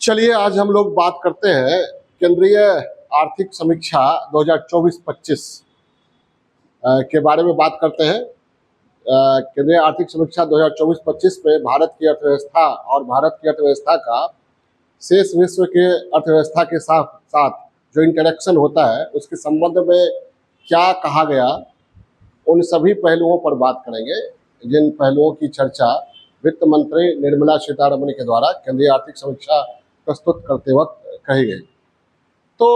चलिए आज हम लोग बात करते हैं केंद्रीय आर्थिक समीक्षा 2024-25 के बारे में बात करते हैं। केंद्रीय आर्थिक समीक्षा 2024-25 में भारत की अर्थव्यवस्था और भारत की अर्थव्यवस्था का शेष विश्व के अर्थव्यवस्था के साथ साथ जो इंटरेक्शन होता है उसके संबंध में क्या कहा गया, उन सभी पहलुओं पर बात करेंगे, जिन पहलुओं की चर्चा वित्त मंत्री निर्मला सीतारमण के द्वारा केंद्रीय आर्थिक समीक्षा प्रस्तुत करते वक्त कही गई। तो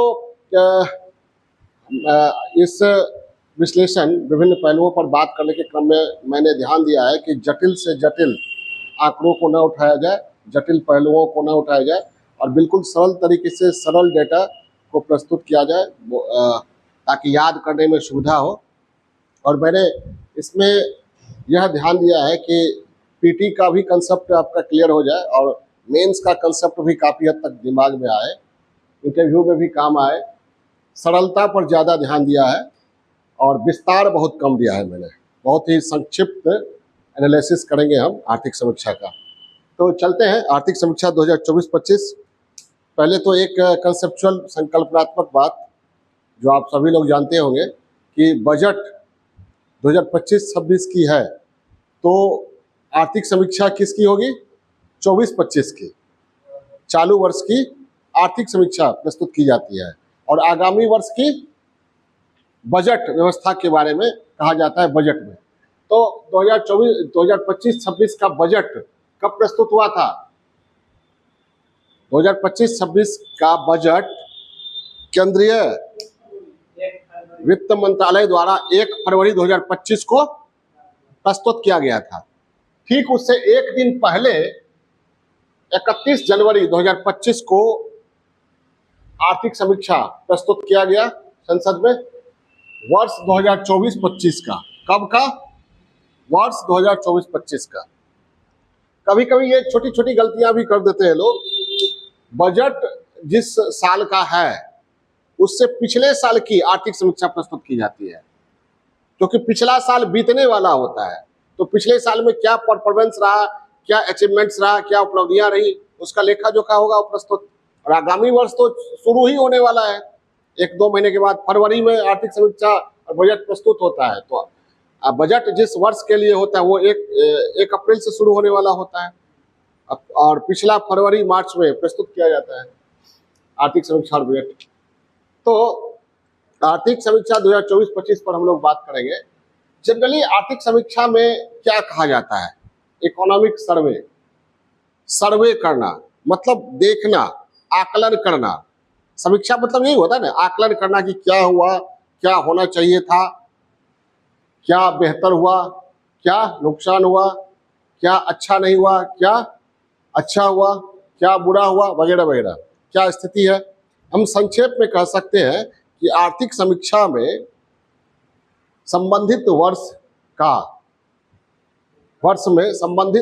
इस विश्लेषण विभिन्न पहलुओं पर बात करने के क्रम में मैंने ध्यान दिया है कि जटिल से जटिल आंकड़ों को न उठाया जाए, जटिल पहलुओं को न उठाया जाए और बिल्कुल सरल तरीके से सरल डेटा को प्रस्तुत किया जाए ताकि याद करने में सुविधा हो। और मैंने इसमें यह ध्यान दिया है कि पीटी का भी कंसेप्ट आपका क्लियर हो जाए और मेंस का कंसेप्ट भी काफ़ी हद तक दिमाग में आए, इंटरव्यू में भी काम आए। सरलता पर ज़्यादा ध्यान दिया है और विस्तार बहुत कम दिया है मैंने। बहुत ही संक्षिप्त एनालिसिस करेंगे हम आर्थिक समीक्षा का। तो चलते हैं आर्थिक समीक्षा 2024-25। पहले तो एक कंसेप्चुअल संकल्पनात्मक बात जो आप सभी लोग जानते होंगे कि बजट 2025-26 की है, तो आर्थिक समीक्षा किसकी होगी? 24-25 की, चालू वर्ष की आर्थिक समीक्षा प्रस्तुत की जाती है और आगामी वर्ष की बजट व्यवस्था के बारे में कहा जाता है बजट में। तो 2025-26 का बजट कब प्रस्तुत हुआ था? 2025-26 का बजट केंद्रीय वित्त मंत्रालय द्वारा 1 फरवरी 2025 को प्रस्तुत किया गया था। ठीक उससे एक दिन पहले 31 जनवरी 2025 को आर्थिक समीक्षा प्रस्तुत किया गया संसद में वर्ष 2024-25 का। कब का? वर्ष 2024-25 का। कभी कभी ये छोटी छोटी गलतियां भी कर देते हैं लोग। बजट जिस साल का है उससे पिछले साल की आर्थिक समीक्षा प्रस्तुत की जाती है, क्योंकि पिछला साल बीतने वाला होता है। तो पिछले साल में क्या परफॉर्मेंस रहा, क्या अचीवमेंट्स रहा, क्या उपलब्धियां रही, उसका लेखा जोखा होगा प्रस्तुत। और आगामी वर्ष तो शुरू ही होने वाला है, 1-2 महीने के बाद फरवरी में आर्थिक समीक्षा और बजट प्रस्तुत होता है। तो बजट जिस वर्ष के लिए होता है वो 1 अप्रैल से शुरू होने वाला होता है और पिछला फरवरी मार्च में प्रस्तुत किया जाता है आर्थिक समीक्षा और बजट। तो आर्थिक समीक्षा 2024-25 पर हम लोग बात करेंगे। जनरली आर्थिक समीक्षा में क्या कहा जाता है? इकोनॉमिक सर्वे करना, मतलब देखना, आकलन करना। समीक्षा मतलब यही होता है ना, आकलन करना कि क्या हुआ, क्या होना चाहिए था, क्या बेहतर हुआ, क्या नुकसान हुआ, क्या अच्छा नहीं हुआ, क्या अच्छा हुआ, क्या बुरा हुआ, वगैरह वगैरह, क्या स्थिति है। हम संक्षेप में कह सकते हैं कि आर्थिक समीक्षा में संबंधित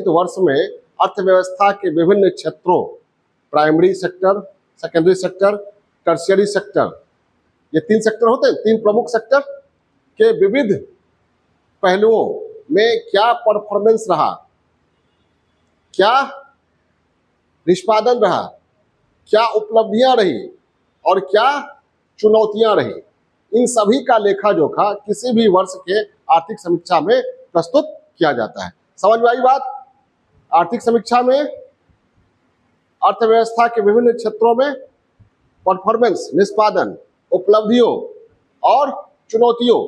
वर्ष में अर्थव्यवस्था के विभिन्न क्षेत्रों, primary sector, secondary sector, tertiary sector, ये 3 सेक्टर होते हैं, 3 प्रमुख सेक्टर के विविध पहलुओं में क्या परफॉर्मेंस रहा, क्या निष्पादन रहा, क्या उपलब्धियां रही और क्या चुनौतियां रही, इन सभी का लेखा जोखा किसी भी वर्ष के आर्थिक समीक्षा में प्रस्तुत किया जाता है। समझ में आई बात? आर्थिक समीक्षा में अर्थव्यवस्था के विभिन्न क्षेत्रों में परफॉर्मेंस, निष्पादन, उपलब्धियों और चुनौतियों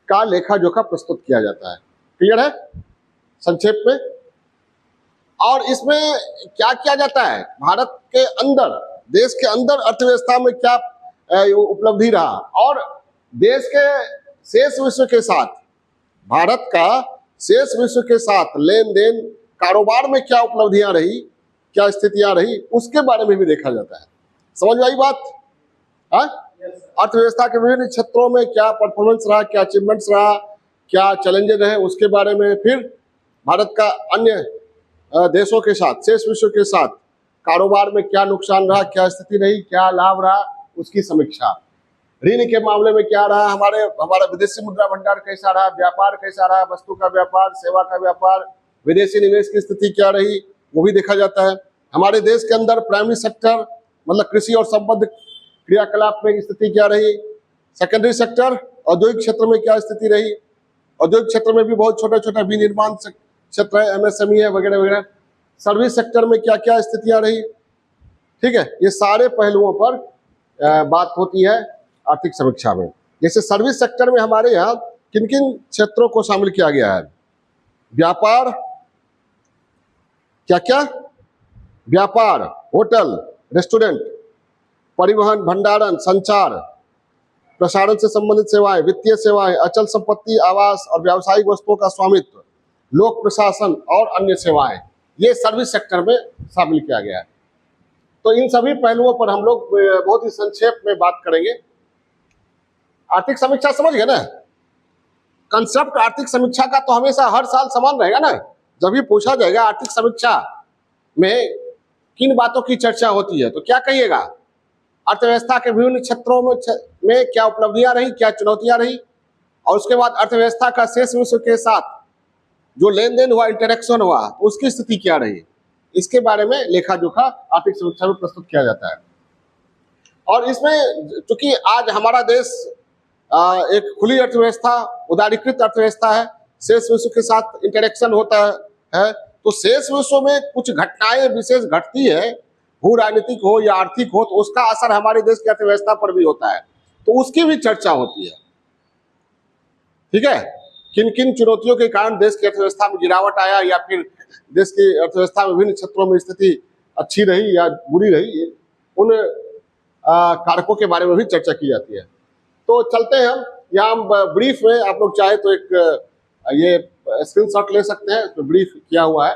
का लेखा जोखा प्रस्तुत किया जाता है। क्लियर है संक्षेप में? और इसमें क्या किया जाता है? भारत के अंदर, देश के अंदर अर्थव्यवस्था में क्या उपलब्धि रहा और देश के शेष विश्व के साथ, भारत का शेष विश्व के साथ लेन देन, कारोबार में क्या उपलब्धियां रही, क्या स्थितियां रही, उसके बारे में भी देखा जाता है। समझ में आई बात? अर्थव्यवस्था के विभिन्न क्षेत्रों में क्या परफॉर्मेंस रहा, क्या अचीवमेंट्स रहा, क्या चैलेंजेस रहे, उसके बारे में। फिर भारत का अन्य देशों के साथ, शेष विश्व के साथ कारोबार में क्या नुकसान रहा, क्या स्थिति रही, क्या लाभ रहा, उसकी समीक्षा। ऋण के मामले में क्या रहा, हमारा विदेशी मुद्रा भंडार कैसा रहा, व्यापार कैसा रहा, वस्तु का व्यापार, सेवा का व्यापार, विदेशी निवेश की स्थिति क्या रही, वो भी देखा जाता है। हमारे देश के अंदर प्राइमरी सेक्टर मतलब कृषि और संबद्ध क्रियाकलाप में स्थिति क्या रही, सेकेंडरी सेक्टर औद्योगिक क्षेत्र में क्या स्थिति रही, औद्योगिक क्षेत्र में भी बहुत छोटा छोटा विनिर्माण क्षेत्र है, एमएसएमई है वगैरह वगैरह, सर्विस सेक्टर में क्या क्या स्थितियां रही। ठीक है, ये सारे पहलुओं पर बात होती है आर्थिक समीक्षा में। जैसे सर्विस सेक्टर में हमारे यहाँ किन किन क्षेत्रों को शामिल किया गया है, व्यापार, क्या क्या, व्यापार, होटल, रेस्टोरेंट, परिवहन, भंडारण, संचार, प्रसारण से संबंधित सेवाएं, वित्तीय सेवाएं, अचल संपत्ति, आवास और व्यावसायिक वस्तुओं का स्वामित्व, लोक प्रशासन और अन्य सेवाएं, ये सर्विस सेक्टर में शामिल किया गया है। तो इन सभी पहलुओं पर हम लोग बहुत ही संक्षेप में बात करेंगे। आर्थिक समीक्षा समझ गए ना, कंसेप्ट आर्थिक समीक्षा का तो हमेशा हर साल समान रहेगा ना। जब भी पूछा जाएगा आर्थिक समीक्षा में किन बातों की चर्चा होती है, तो क्या कहिएगा, अर्थव्यवस्था के विभिन्न क्षेत्रों में क्या उपलब्धियां रही, क्या चुनौतियां रही, और उसके बाद अर्थव्यवस्था का शेष विश्व के साथ जो लेन देन हुआ, इंटरेक्शन हुआ, तो उसकी स्थिति क्या रही, इसके बारे में लेखा जोखा आर्थिक समीक्षा में प्रस्तुत किया जाता है। और इसमें चूंकि आज हमारा देश एक खुली अर्थव्यवस्था, उदारीकृत अर्थव्यवस्था है, शेष विश्व के साथ इंटरेक्शन होता है, तो शेष विश्व में कुछ घटनाएं विशेष घटती है, भू राजनीतिक हो या आर्थिक हो, तो उसका असर हमारे देश की अर्थव्यवस्था पर भी होता है, तो उसकी भी चर्चा होती है। ठीक है, किन किन चुनौतियों के कारण देश की अर्थव्यवस्था में गिरावट आया, या फिर देश की अर्थव्यवस्था में विभिन्न क्षेत्रों में स्थिति अच्छी रही या बुरी रही, उन कारकों के बारे में भी चर्चा की जाती है। तो चलते हैं हम यहाँ ब्रीफ में, आप लोग चाहे तो एक ये स्क्रीनशॉट ले सकते हैं, तो ब्रीफ किया हुआ है।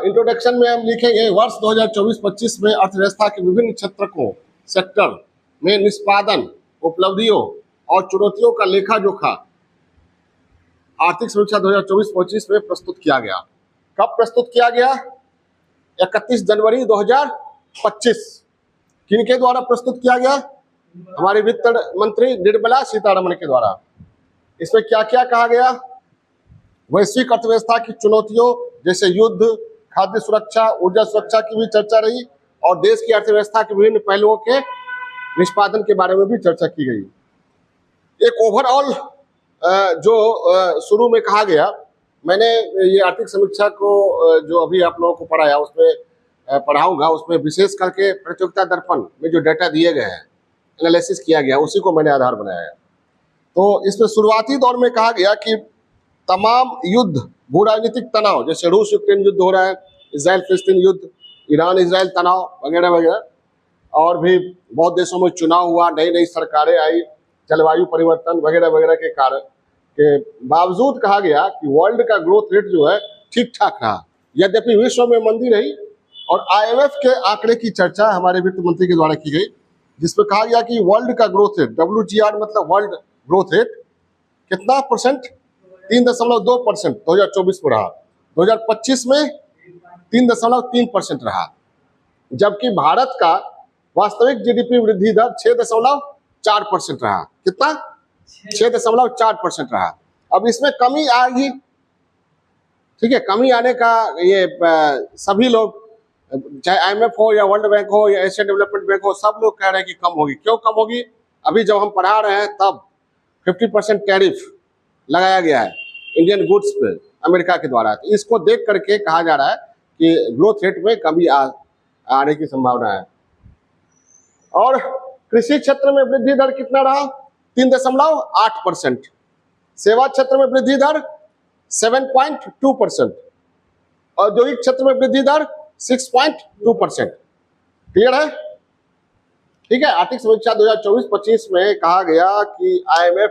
इंट्रोडक्शन में हम लिखेंगे, वर्ष 2024-25 में अर्थव्यवस्था के विभिन्न क्षेत्रों सेक्टर में निष्पादन, उपलब्धियों और चुनौतियों का लेखा जोखा आर्थिक समीक्षा 2024-25 में प्रस्तुत किया गया। कब प्रस्तुत किया गया? 31 जनवरी 2025। किनके द्वारा प्रस्तुत किया गया? हमारे वित्त मंत्री निर्मला सीतारमण के द्वारा। इसमें क्या क्या कहा गया? वैश्विक अर्थव्यवस्था की चुनौतियों जैसे युद्ध, खाद्य सुरक्षा, ऊर्जा सुरक्षा की भी चर्चा रही, और देश की अर्थव्यवस्था के विभिन्न पहलुओं के निष्पादन के बारे में भी चर्चा की गई। एक ओवरऑल जो शुरू में कहा गया, मैंने ये आर्थिक समीक्षा को जो अभी आप लोगों को पढ़ाया उसमें पढ़ाऊंगा, उसमें विशेष करके प्रतियोगिता दर्पण में जो डाटा दिए गए हैं, एनालिसिस किया गया, उसी को मैंने आधार बनाया है। तो इसमें शुरुआती दौर में कहा गया कि तमाम युद्ध, भू राजनीतिक तनाव, जैसे रूस यूक्रेन युद्ध हो रहा है, इजराइल फिलिस्तीन युद्ध, ईरान इजराइल तनाव वगैरह वगैरह, और भी बहुत देशों में चुनाव हुआ, नई नई सरकारें आई, जलवायु परिवर्तन वगैरह वगैरह के कारण के बावजूद कहा गया कि वर्ल्ड का ग्रोथ रेट जो है ठीक ठाक रहा, यद्यपि विश्व में मंदी रही। और IMF के आंकड़े की चर्चा हमारे वित्त मंत्री के द्वारा की गई, जिसमें कहा गया कि वर्ल्ड का ग्रोथ रेट, WGR मतलब वर्ल्ड ग्रोथ रेट, कितना परसेंट? 3.2% 2024 में रहा, 2025 में 3.3% रहा, जबकि भारत का वास्तविक GDP वृद्धि दर 6.4% रहा। कितना? 6.4% रहा। अब इसमें कमी आएगी, ठीक है, कमी आने का ये सभी लोग, चाहे IMF हो या वर्ल्ड बैंक हो या एशियन डेवलपमेंट बैंक हो, सब लोग कह रहे हैं कि कम होगी। क्यों कम होगी? अभी जब हम पढ़ा रहे हैं तब 50% टैरिफ लगाया गया है इंडियन गुड्स पे अमेरिका के द्वारा। तो इसको देख करके कहा जा रहा है कि ग्रोथ रेट में कमी आने की संभावना है। और कृषि क्षेत्र में वृद्धि दर कितना रहा? 3.8%। सेवा क्षेत्र में वृद्धि दर 7.2%। औद्योगिक क्षेत्र में वृद्धि दर 6.2%। क्लियर है? ठीक है। आर्थिक समीक्षा 2024-25 में कहा गया कि IMF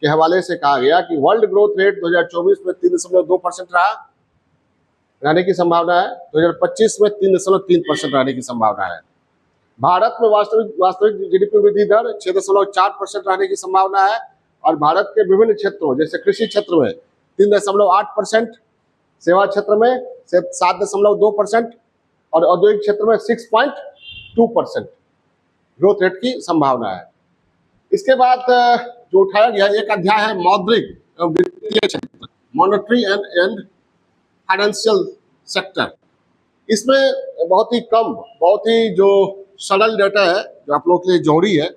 के हवाले से कहा गया कि वर्ल्ड ग्रोथ रेट 2024 में 3.2% रहने की संभावना है, 2025 में 3.3% रहने की संभावना है। भारत में वास्तविक GDP वृद्धि दर 6.4% रहने की संभावना है, और भारत के विभिन्न क्षेत्रों जैसे कृषि क्षेत्र में 3.8%, सेवा क्षेत्र में 7.2% और औद्योगिक क्षेत्र में 6.2% ग्रोथ रेट की संभावना है। इसके बाद जो उठाया गया एक अध्याय है मौद्रिक एवं वित्तीय क्षेत्र, मॉनेटरी एंड फाइनेंशियल सेक्टर। इसमें बहुत ही कम, बहुत ही जो सरल डाटा है जो आप लोगों के लिए जरूरी है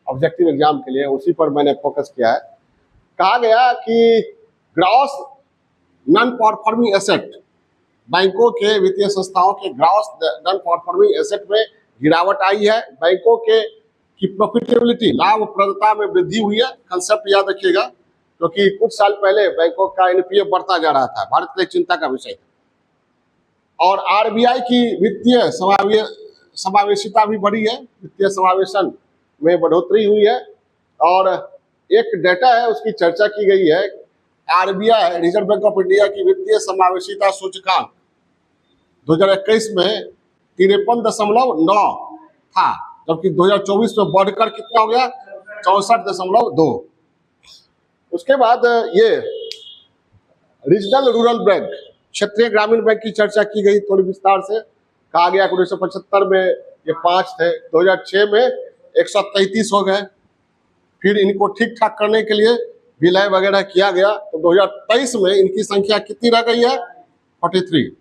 ऑब्जेक्टिव एग्जाम के लिए, उसी पर मैंने फोकस किया है। कहा गया कि ग्रॉस नॉन परफॉर्मिंग एसेट, बैंकों के वित्तीय संस्थाओं के ग्रॉस नॉन परफॉर्मिंग एसेट में गिरावट आई है। बैंकों के की प्रॉफिटेबिलिटी, लाभप्रदता में वृद्धि हुई है। कंसेप्ट याद रखिएगा, क्योंकि कुछ साल पहले बैंकों का एनपीए बढ़ता जा रहा था, भारत के लिए चिंता का विषय था। और आरबीआई की वित्तीय समावेशिता भी बढ़ी है, वित्तीय समावेशन में बढ़ोतरी हुई है। और एक डेटा है उसकी चर्चा की गई है, RBI reserve bank of India की वित्तीय समावेशिता सूचकांक 2021 में 53.9 था, जबकि 2024 में बढ़कर कितना हो गया 64.2। उसके बाद ये रीजनल रूरल बैंक, क्षेत्रीय ग्रामीण बैंक की चर्चा की गई थोड़ी विस्तार से। कहा गया 1975 में ये 5 थे, 2006 में 133 हो गए। फिर इनको ठीक ठाक करने के लिए विलय वगैरह किया गया, तो 2023 में इनकी संख्या कितनी रह गई है 43,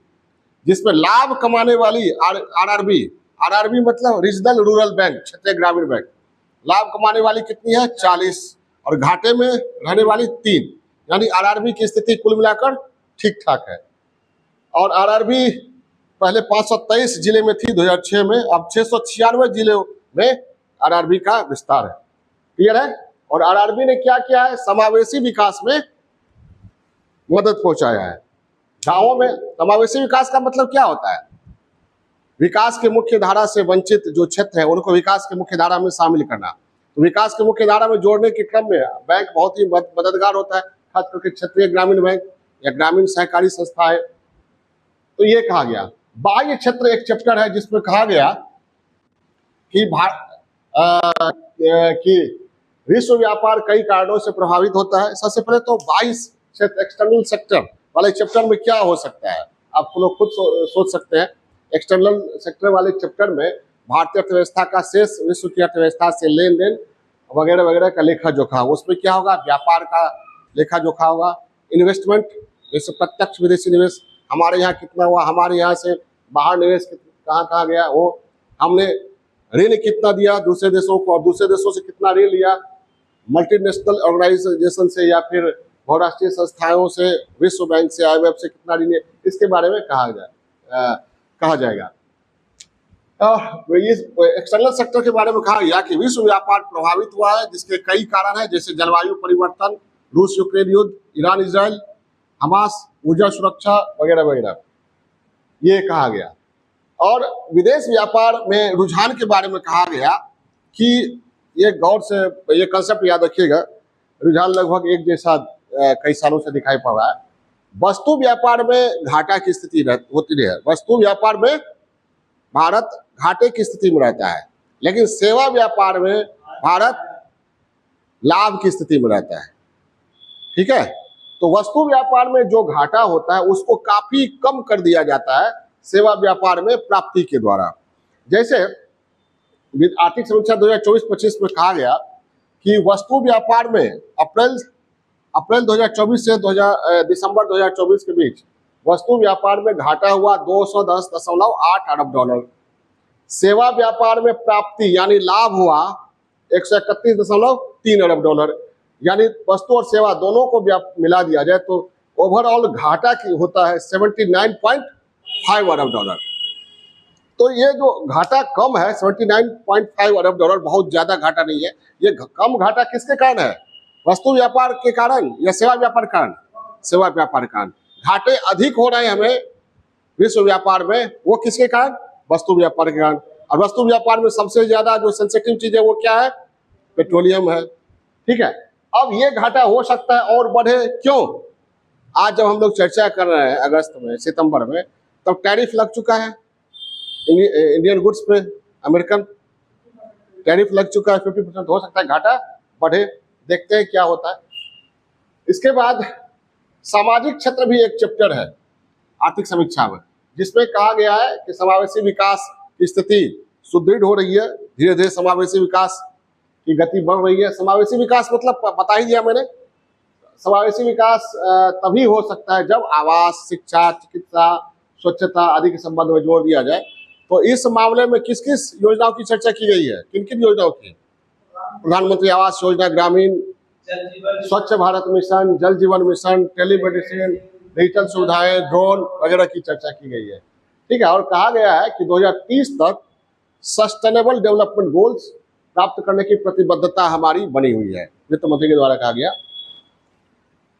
जिसमें लाभ कमाने वाली आरआरबी मतलब रीजनल रूरल बैंक, क्षेत्रीय ग्रामीण बैंक, लाभ कमाने वाली कितनी है 40 और घाटे में रहने वाली 3, यानी आरआरबी की स्थिति कुल मिलाकर ठीक ठाक है। और आरआरबी पहले 523 जिले में थी 2006 में, अब 696 जिलों में आरआरबी का विस्तार है। क्लियर है? और आरआरबी ने क्या किया है, समावेशी विकास में मदद पहुंचाया है। गांवों में समावेशी विकास का मतलब क्या होता है, विकास के मुख्य धारा से वंचित जो क्षेत्र है उनको विकास के मुख्य धारा में शामिल करना। तो विकास के मुख्य धारा में जोड़ने के क्रम में बैंक बहुत ही मददगार होता है, खास करके क्षेत्रीय ग्रामीण बैंक या ग्रामीण सहकारी संस्थाएं। तो ये कहा गया। बाह्य क्षेत्र एक चैप्टर है जिसमें कहा गया कि विश्व व्यापार कई कारणों से प्रभावित होता है। सबसे पहले तो बाह्य क्षेत्र, एक्सटर्नल सेक्टर वाले चैप्टर में क्या हो सकता है, आप लोग खुद सोच सकते हैं। एक्सटर्नल सेक्टर वाले चैप्टर में भारतीय अर्थव्यवस्था का शेष विश्व की अर्थव्यवस्था से लेन देन वगैरह वगैरह का लेखा जोखा, उसमें क्या होगा, व्यापार का लेखा जोखा होगा। इन्वेस्टमेंट, जैसे प्रत्यक्ष विदेशी निवेश हमारे यहाँ कितना हुआ, हमारे यहाँ से बाहर निवेश कहाँ कहाँ गया, वो हमने ऋण कितना दिया दूसरे देशों को और दूसरे देशों से कितना ऋण लिया, मल्टीनेशनल ऑर्गेनाइजेशन से या फिर बहुराष्ट्रीय संस्थाओं से, विश्व बैंक से, IMF से कितना ऋण, इसके बारे में कहा जाएगा। इस एक्सटर्नल सेक्टर के बारे में कहा गया कि विश्व व्यापार प्रभावित हुआ है, जिसके कई कारण हैं, जैसे जलवायु परिवर्तन, रूस यूक्रेन युद्ध, ईरान इजराइल, हमास, ऊर्जा सुरक्षा वगैरह वगैरह, ये कहा गया। और विदेश व्यापार में रुझान के बारे में कहा गया कि ये गौर से ये कंसेप्ट याद रखिएगा, रुझान लगभग एक जैसा कई सालों से दिखाई पड़ रहा है। वस्तु व्यापार में घाटा की स्थिति होती है, वस्तु व्यापार में भारत घाटे की स्थिति में रहता है, लेकिन सेवा व्यापार में भारत लाभ की स्थिति में रहता है। ठीक है, तो वस्तु व्यापार में जो घाटा होता है उसको काफी कम कर दिया जाता है सेवा व्यापार में प्राप्ति के द्वारा। जैसे आर्थिक समीक्षा 2024-25 में कहा गया कि वस्तु व्यापार में अप्रैल 2024 से दिसंबर 2024 के बीच वस्तु व्यापार में घाटा हुआ 210.8 अरब डॉलर। सेवा व्यापार में प्राप्ति यानी लाभ हुआ 131.3 अरब डॉलर, यानी वस्तु और सेवा दोनों को मिला दिया जाए तो ओवरऑल घाटा की होता है 79.5 अरब डॉलर। तो ये जो घाटा कम है 79.5 अरब डॉलर, बहुत ज्यादा घाटा नहीं है। ये कम घाटा किसके कारण है, वस्तु व्यापार के कारण या सेवा व्यापार कारण? सेवा व्यापार कारण। घाटे अधिक हो रहे हैं हमें विश्व व्यापार में, वो किसके कारण? वस्तु व्यापार के कारण। और वस्तु व्यापार में सबसे ज्यादा जो सेंसिटिव चीज है वो क्या है? पेट्रोलियम है। ठीक है, अब ये घाटा हो सकता है और बढ़े, क्यों? आज जब हम लोग चर्चा कर रहे हैं अगस्त में, सितंबर में, तब टैरिफ लग चुका है इंडियन गुड्स पे, अमेरिकन टैरिफ लग चुका है 50%। हो सकता है घाटा बढ़े, देखते हैं क्या होता है। इसके बाद सामाजिक क्षेत्र भी एक चैप्टर है आर्थिक समीक्षा में, जिसमें कहा गया है कि समावेशी विकास की स्थिति सुदृढ़ हो रही है, धीरे धीरे समावेशी विकास की गति बढ़ रही है। समावेशी विकास मतलब बता ही दिया मैंने, समावेशी विकास तभी हो सकता है जब आवास, शिक्षा, चिकित्सा, स्वच्छता आदि के संबंध में जोर दिया जाए। तो इस मामले में किस किस योजनाओं की चर्चा की गई है, किन किन योजनाओं की? प्रधानमंत्री आवास योजना ग्रामीण, स्वच्छ भारत मिशन, जल जीवन मिशन, टेलीमेडिसिन, डिजिटल सुविधाएं, ड्रोन वगैरह की चर्चा की गई है। ठीक है, और कहा गया है कि 2030 तक सस्टेनेबल डेवलपमेंट गोल्स प्राप्त करने की प्रतिबद्धता हमारी बनी हुई है, वित्त मंत्री के द्वारा कहा गया।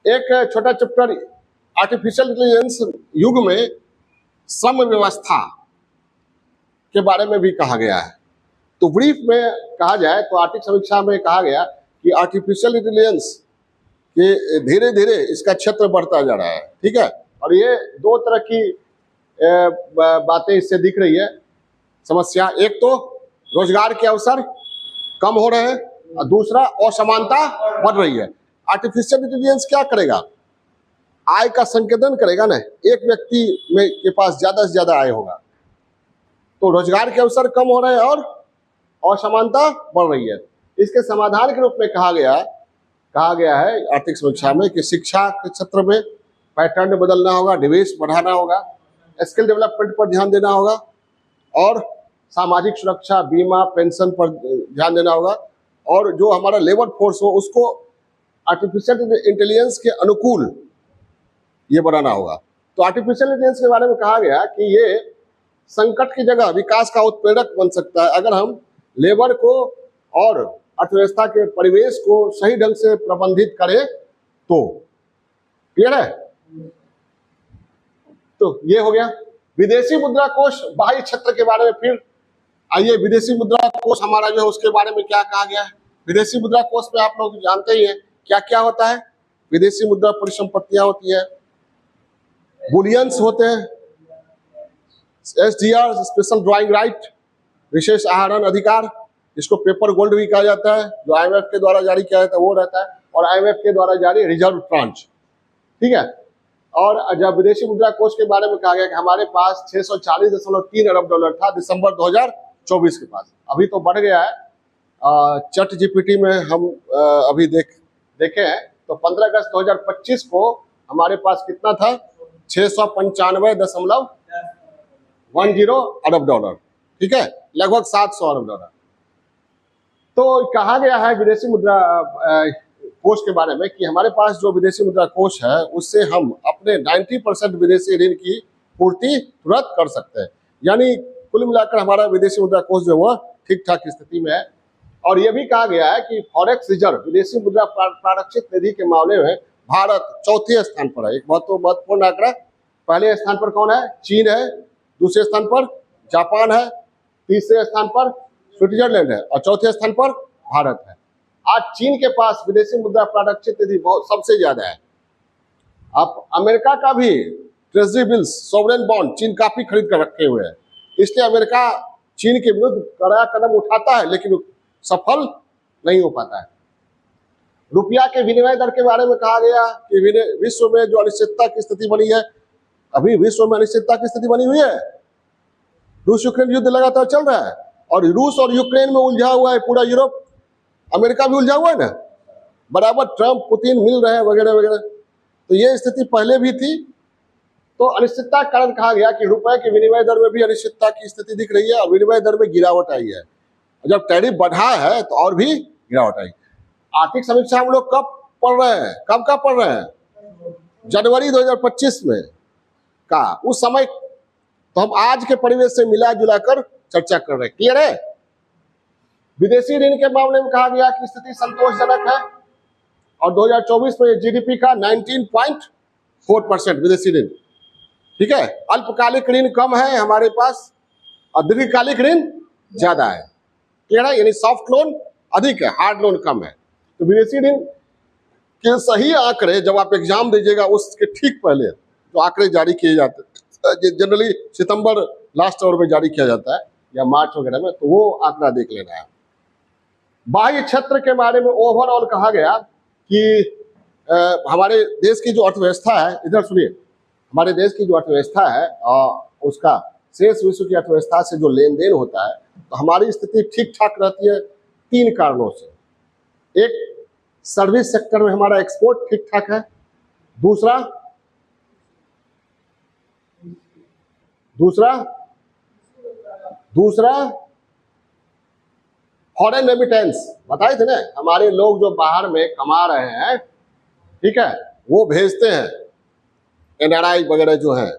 एक छोटा चैप्टर आर्टिफिशियल इंटेलिजेंस युग में श्रम व्यवस्था के बारे में भी कहा गया है। तो ब्रीफ में कहा जाए तो आर्थिक समीक्षा में कहा गया कि आर्टिफिशियल इंटेलिजेंस के धीरे धीरे इसका क्षेत्र बढ़ता जा रहा है। ठीक है, और ये दो तरह की बातें इससे दिख रही है समस्या। एक तो रोजगार के अवसर कम हो रहे हैं और दूसरा असमानता बढ़ रही है। आर्टिफिशियल इंटेलिजेंस क्या करेगा? आय का संकेतन करेगा ना, एक व्यक्ति में के पास ज्यादा से ज्यादा आय होगा, तो रोजगार के अवसर कम हो रहे हैं और असमानता बढ़ रही है। इसके समाधान के रूप में कहा गया है आर्थिक समीक्षा में कि शिक्षा के क्षेत्र में पैटर्न बदलना होगा, निवेश बढ़ाना होगा, स्किल डेवलपमेंट पर ध्यान देना होगा और सामाजिक सुरक्षा, बीमा, पेंशन पर ध्यान देना होगा, और जो हमारा लेबर फोर्स हो उसको आर्टिफिशियल इंटेलिजेंस के अनुकूल ये बनाना होगा। तो आर्टिफिशियल इंटेलिजेंस के बारे में कहा गया कि ये संकट की जगह विकास का उत्प्रेरक बन सकता है अगर हम लेबर को और अर्थव्यवस्था के परिवेश को सही ढंग से प्रबंधित करें तो। क्लियर है? तो ये हो गया। विदेशी मुद्रा कोष बाह्य क्षेत्र के बारे में फिर आइए, विदेशी मुद्रा कोष हमारा जो है उसके बारे में क्या कहा गया है। विदेशी मुद्रा कोष में आप लोग जानते ही हैं क्या क्या होता है। विदेशी मुद्रा परिसंपत्तियां होती है, बुलियंस होते हैं, SDR स्पेशल ड्राइंग राइट, विशेष आहरण अधिकार, जिसको पेपर गोल्ड भी कहा जाता है, जो IMF के द्वारा जारी किया जाता है वो रहता है, और IMF के द्वारा जारी रिजर्व ट्रांच। ठीक है, और जब विदेशी मुद्रा कोष के बारे में कहा गया कि हमारे पास 640.3 अरब डॉलर था दिसंबर 2024 के पास, अभी तो बढ़ गया है। चैट जीपीटी में हम अभी देखे हैं तो 15 अगस्त 2025 को हमारे पास कितना था? 695.10 अरब डॉलर। ठीक है, लगभग 700 अरब डॉलर। तो कहा गया है विदेशी मुद्रा कोष के बारे में कि हमारे पास जो विदेशी मुद्रा कोष है उससे हम अपने 90% विदेशी ऋण की पूर्ति तुरंत कर सकते हैं। यानी कुल मिलाकर हमारा विदेशी मुद्रा कोष जो है ठीक ठाक स्थिति में है। और यह भी कहा गया है कि फॉरेक्स रिजर्व विदेशी मुद्रा प्रारक्षित निधि के मामले में भारत चौथे स्थान पर है। एक बहुत महत्वपूर्ण आंकड़ा, पहले स्थान पर कौन है? चीन है, दूसरे स्थान पर जापान है, तीसरे स्थान पर स्विट्जरलैंड है और चौथे स्थान पर भारत है। आज चीन के पास विदेशी मुद्रा प्रारक्षित निधि बहुत सबसे ज्यादा है। अब अमेरिका का भी ट्रेजरी बिल्स, सॉवरेन बॉन्ड चीन काफी खरीद कर रखे हुए हैं, इसलिए अमेरिका चीन के विरुद्ध कड़ा कदम उठाता है लेकिन सफल नहीं हो पाता है। रुपया के विनिमय दर के बारे में कहा गया कि विश्व में जो अनिश्चितता की स्थिति बनी है, अभी विश्व में अनिश्चितता की स्थिति बनी हुई है। रूस यूक्रेन युद्ध लगातार चल रहा है और रूस और यूक्रेन में उलझा हुआ है पूरा यूरोप, अमेरिका भी उलझा हुआ है ना, बराबर ट्रंप पुतिन मिल रहे हैं वगैरह वगैरह। तो ये स्थिति पहले भी थी। तो अनिश्चितता के कारण कहा गया कि रुपए के विनिमय दर में भी अनिश्चितता की स्थिति दिख रही है और विनिमय दर में गिरावट आई है। जब टैरिफ बढ़ा है तो और भी गिरावट आई। आर्थिक समीक्षा हम लोग कब पढ़ रहे हैं? कब पढ़ रहे हैं? जनवरी 2025 में का। उस समय तो हम आज के परिवेश से मिला जुला कर चर्चा कर रहे हैं। क्लियर है? विदेशी ऋण के मामले में कहा गया कि स्थिति संतोषजनक है और 2024 में जीडीपी का 19.4% विदेशी ऋण। ठीक है, अल्पकालिक ऋण कम है हमारे पास और दीर्घकालिक ऋण ज्यादा है। क्लियर है? यानी सॉफ्ट लोन अधिक है, हार्ड लोन कम है। तो विदेशी ऋण के सही आंकड़े जब आप एग्जाम दीजिएगा उसके ठीक पहले जो आंकड़े जारी किए जाते हैं, जनरली सितंबर लास्ट आवर में जारी किया जाता है या मार्च वगैरह में, तो वो आंकड़ा देख लेना है। बाह्य क्षेत्र के बारे में ओवरऑल कहा गया कि हमारे देश की जो अर्थव्यवस्था है, इधर सुनिए, हमारे देश की जो अर्थव्यवस्था है उसका शेष विश्व की अर्थव्यवस्था से जो लेन देन होता है तो हमारी स्थिति ठीक ठाक रहती है 3 कारणों से। एक, सर्विस सेक्टर में हमारा एक्सपोर्ट ठीक ठाक है। दूसरा, दूसरा फॉरेन रेमिटेंस, बताए थे ना, हमारे लोग जो बाहर में कमा रहे हैं, ठीक है, वो भेजते हैं, एनआरआई वगैरह जो है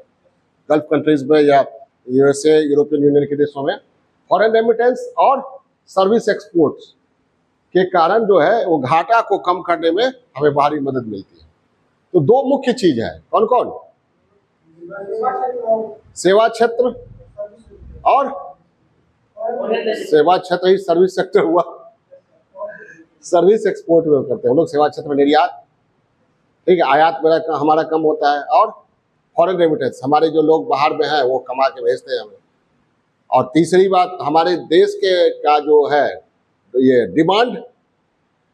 गल्फ कंट्रीज में या यूएसए, यूरोपियन यूनियन के देशों में, फॉरेन रेमिटेंस और सर्विस एक्सपोर्ट्स के कारण जो है वो घाटा को कम करने में हमें बाहरी मदद मिलती है। तो दो मुख्य चीज है, कौन कौन? सेवा क्षेत्र और सेवा क्षेत्र ही सर्विस सेक्टर हुआ, सर्विस एक्सपोर्ट में करते हैं हम लोग, सेवा क्षेत्र में निर्यात, ठीक है, आयात मेरा हमारा कम होता है, और फॉरेन रेमिटेंस, हमारे जो लोग बाहर में हैं वो कमा के भेजते हैं हमें। और तीसरी बात, हमारे देश के का जो है ये डिमांड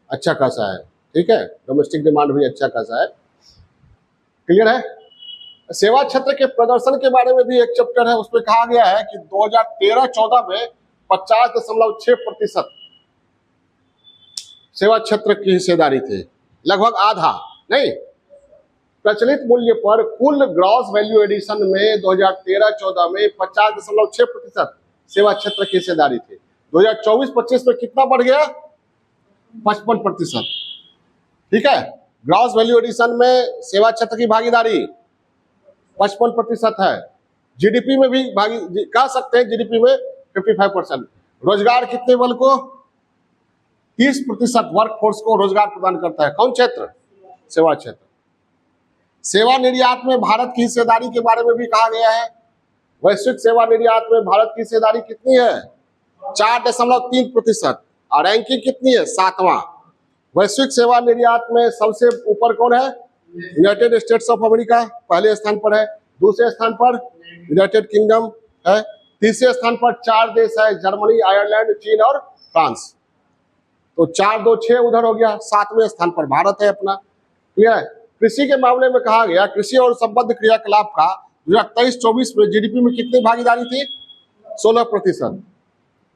अच्छा खासा है, ठीक है, डोमेस्टिक डिमांड भी अच्छा खासा है। क्लियर है? सेवा क्षेत्र के प्रदर्शन के बारे में भी एक चैप्टर है, उसमें कहा गया है कि 2013-14 में 50.6% सेवा क्षेत्र की हिस्सेदारी थी, लगभग आधा नहीं। प्रचलित मूल्य पर कुल ग्रॉस वैल्यू एडिशन में 2013-14 में 50.6% सेवा क्षेत्र की हिस्सेदारी थी। 2024-25 में कितना बढ़ गया? 55%। ठीक है, ग्रॉस वैल्यू एडिशन में सेवा क्षेत्र की भागीदारी 55% है। जीडीपी में भी कह सकते हैं, जीडीपी में 55%। रोजगार कितने बल को? 30% वर्कफोर्स को रोजगार प्रदान करता है। कौन क्षेत्र? सेवा क्षेत्र। सेवा निर्यात में भारत की हिस्सेदारी के बारे में भी कहा गया है। वैश्विक सेवा निर्यात में भारत की हिस्सेदारी कितनी है? 4.3%। और रैंकिंग कितनी है? 7वां। वैश्विक सेवा निर्यात में सबसे ऊपर कौन है? यूनाइटेड स्टेट्स ऑफ अमेरिका पहले स्थान पर है, दूसरे स्थान पर यूनाइटेड किंगडम है, तीसरे स्थान पर 4 देश है, जर्मनी, आयरलैंड, चीन और फ्रांस। तो 4, 2, 6 उधर हो गया, 7वें स्थान पर भारत है अपना। क्लियर है? कृषि के मामले में कहा गया, कृषि और संबद्ध क्रियाकलाप का 2023-24 में जीडीपी में कितनी भागीदारी थी? 16%।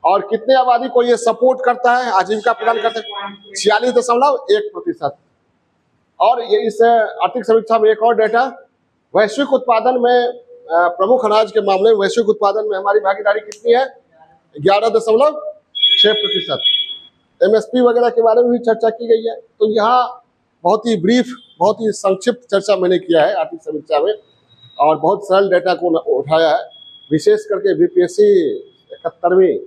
और कितने आबादी को ये सपोर्ट करता है, आजीविका प्रदान करता है? 46.1%। और ये इस आर्थिक समीक्षा में एक और डेटा, वैश्विक उत्पादन में प्रमुख अनाज के मामले में वैश्विक उत्पादन में हमारी भागीदारी कितनी है? 11.6%। एमएसपी वगैरह के बारे में भी चर्चा की गई है। तो यहाँ बहुत ही ब्रीफ, बहुत ही संक्षिप्त चर्चा मैंने किया है आर्थिक समीक्षा में, और बहुत सरल डेटा को उठाया है, विशेष करके बीपीएससी 71वीं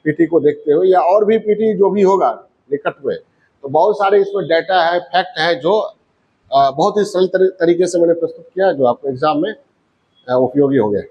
पीटी को देखते हुए, या और भी पीटी जो भी होगा निकट में, तो बहुत सारे इसमें डेटा है, फैक्ट है, जो बहुत ही सरल तरीके से मैंने प्रस्तुत किया, जो आपको एग्जाम में उपयोगी हो गया।